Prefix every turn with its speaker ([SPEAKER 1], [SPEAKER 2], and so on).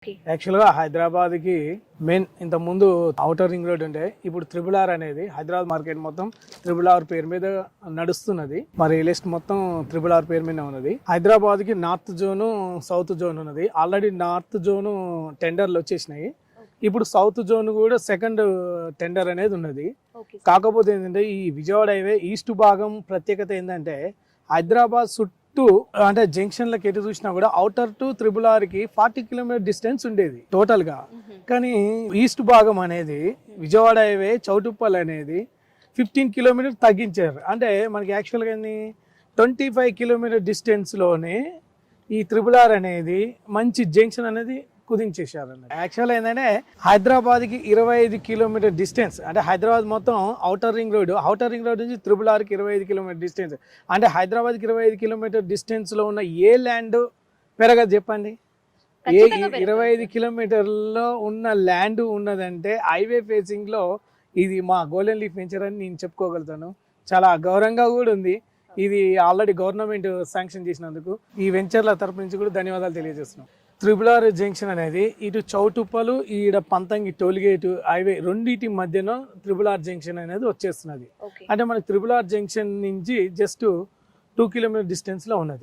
[SPEAKER 1] యాక్చువల్గా హైదరాబాద్కి మెయిన్ ఇంత ముందు అవుటర్ రింగ్ రోడ్ ఉండే, ఇప్పుడు RRR అనేది హైదరాబాద్ మార్కెట్ మొత్తం RRR పేరు మీద నడుస్తున్నది. మరి రియల్ ఎస్టేట్ మొత్తం RRR పేరు మీద ఉన్నది. హైదరాబాద్కి నార్త్ జోను, సౌత్ జోన్ ఉన్నది. ఆల్రెడీ నార్త్ జోను టెండర్లు వచ్చేసినాయి. ఇప్పుడు సౌత్ జోన్ కూడా సెకండ్ టెండర్ అనేది ఉన్నది. కాకపోతే ఏంటంటే ఈ విజయవాడ హైవే ఈస్ట్ భాగం ప్రత్యేకత ఏంటంటే హైదరాబాద్ చుట్టూ అంటే జంక్షన్లకు ఎటు చూసినా కూడా అవుటర్ టు RRR కి 40 కిలోమీటర్ డిస్టెన్స్ ఉండేది టోటల్ గా. కానీ ఈస్ట్ భాగం అనేది విజయవాడ హైవే చౌటుప్పల్ అనేది 15 కిలోమీటర్ తగ్గించారు. అంటే మనకి యాక్చువల్గా 25 కిలోమీటర్ డిస్టెన్స్ లోనే ఈ RRR అనేది మంచి జంక్షన్ అనేది కుదించేశారు. యాక్చువల్ ఏంటంటే హైదరాబాద్కి 25 కిలోమీటర్ డిస్టెన్స్, అంటే హైదరాబాద్ మొత్తం అవుటర్ రింగ్ రోడ్ నుంచి RRRకి 25 కిలోమీటర్ డిస్టెన్స్. అంటే హైదరాబాద్కి 25 కిలోమీటర్ డిస్టెన్స్లో ఉన్న ఏ ల్యాండ్ పెరగదు చెప్పండి? ఏ 25 కిలోమీటర్లో ఉన్న ల్యాండ్ ఉన్నదంటే హైవే ఫేసింగ్లో ఇది మా గోల్డెన్ లీఫ్ వెంచర్ అని నేను చెప్పుకోగలుగుతాను. చాలా గౌరవంగా కూడా ఉంది. ఇది ఆల్రెడీ గవర్నమెంట్ శాంక్షన్ చేసినందుకు ఈ వెంచర్ల తరపు నుంచి కూడా ధన్యవాదాలు తెలియజేస్తున్నాం. RRR జంక్షన్ అనేది ఇటు చౌటుప్పలు, ఈడ పంతంగి టోల్గేట్ హైవే రెండింటి మధ్యన RRR జంక్షన్ అనేది వచ్చేస్తున్నది. అంటే మనకి RRR జంక్షన్ నుంచి జస్ట్ 2 కిలోమీటర్ డిస్టెన్స్ లో ఉన్నది.